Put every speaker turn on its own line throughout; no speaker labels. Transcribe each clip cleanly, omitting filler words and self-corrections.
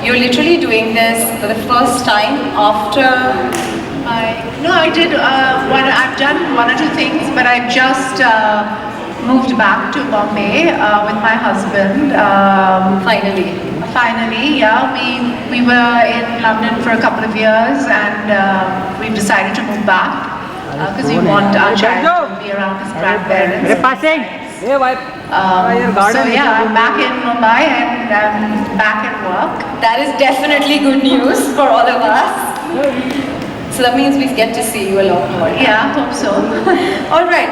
You're literally doing this for the first time after
No, I did. I've done one or two things, but I just moved back to Bombay with my husband.
finally.
Finally, yeah. We were in London for a couple of years, and we've decided to move back because we want our child to be around his grandparents. So yeah, I'm back in Mumbai and I'm back at work.
That is definitely good news for all of us. So that means we get to see you a lot more.
Yeah, hope so.
All right.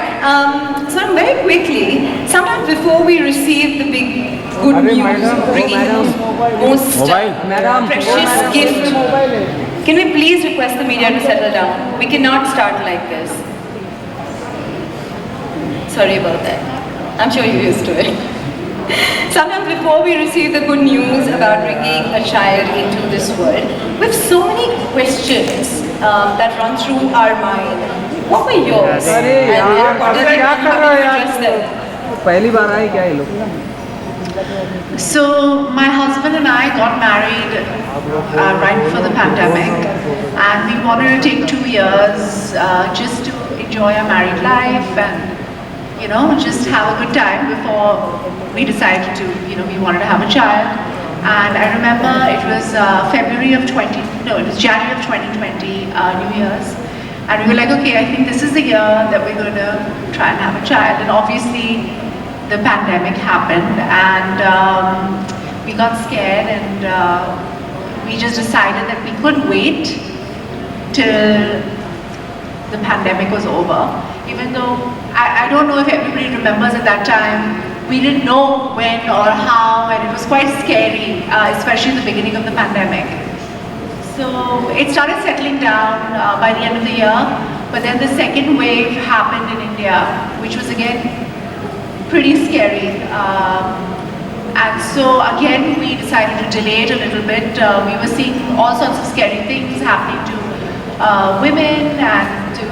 So very quickly, sometimes before we receive the big good news, bringing the most precious gift, can we please request the media to settle down? We cannot start like this. Sorry about that. I'm sure you're used to it. Sometimes before we receive the good news about bringing a child into this world, we have so many questions that run through our mind. What were yours? How did you address them?
So my husband and I got married right before the pandemic, and we wanted to take 2 years just to enjoy our married life and just have a good time before we decided to, we wanted to have a child. And I remember it was January of 2020, New Year's. And we were like, okay, I think this is the year that we're going to try and have a child. And obviously the pandemic happened, and we got scared, and we just decided that we couldn't wait till the pandemic was over. Even though I don't know if everybody remembers at that time, we didn't know when or how, and it was quite scary, especially in the beginning of the pandemic. So it started settling down by the end of the year, but then the second wave happened in India, which was again pretty scary. And so again, we decided to delay it a little bit. We were seeing all sorts of scary things happening to women and to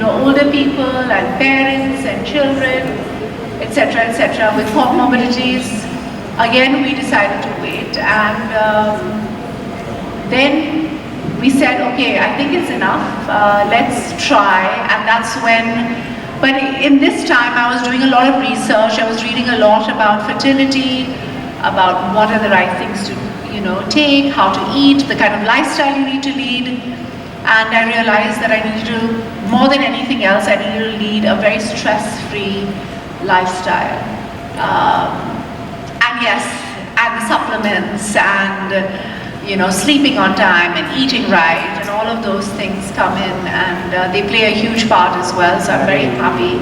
older people and parents and children, etc., with comorbidities. Again, we decided to wait, and then we said, okay, I think it's enough. Let's try, and that's when. But in this time, I was doing a lot of research. I was reading a lot about fertility, about what are the right things to take, how to eat, the kind of lifestyle you need to lead. And I realized that I needed to, more than anything else, I needed to lead a very stress-free lifestyle. And yes, and the supplements and sleeping on time and eating right, and all of those things come in, and they play a huge part as well. So I'm very happy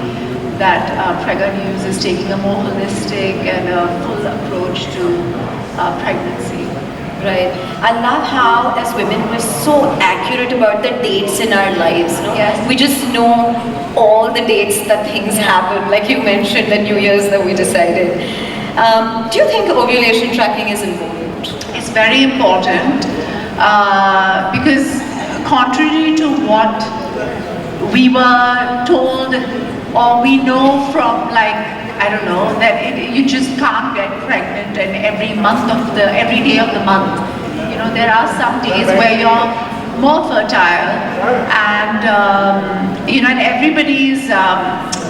that Prega News is taking a more holistic and a full approach to pregnancy.
Right. I love how, as women, we're so accurate about the dates in our lives. No?
Yes.
We just know all the dates that things happen, like you mentioned, the New Year's that we decided. Do you think ovulation tracking is important?
It's very important because contrary to what we were told or we know from that you just can't get pregnant and every day of the month. There are some days where you're more fertile, and and everybody's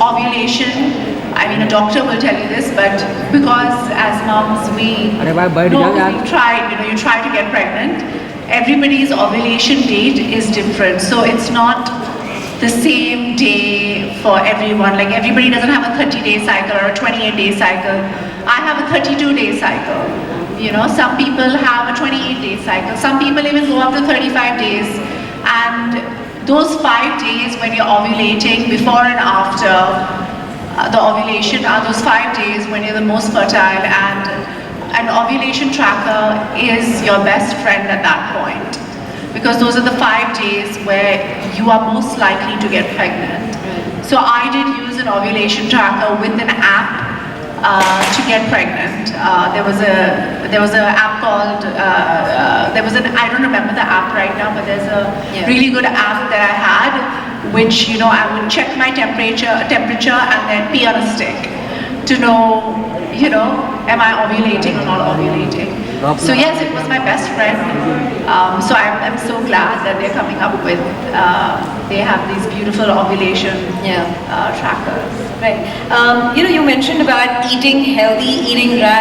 ovulation. I mean, a doctor will tell you this, but because as moms we tried, you try to get pregnant. Everybody's ovulation date is different, so it's not the same day for everyone. Like everybody doesn't have a 30-day cycle or a 28-day cycle. I have a 32-day cycle. Some people have a 28-day cycle. Some people even go up to 35 days. And those 5 days when you're ovulating, before and after the ovulation, are those 5 days when you're the most fertile, and an ovulation tracker is your best friend at that point. Because those are the 5 days where you are most likely to get pregnant. So I did use an ovulation tracker with an app to get pregnant. There was an app called I don't remember the app right now, but there's a really good app that I had, which I would check my temperature and then pee on a stick to know am I ovulating or not ovulating. So yes, it was my best friend. So I'm so glad that they're coming up with, they have these beautiful ovulation
Yeah.
trackers.
Right. You mentioned about eating healthy, eating right.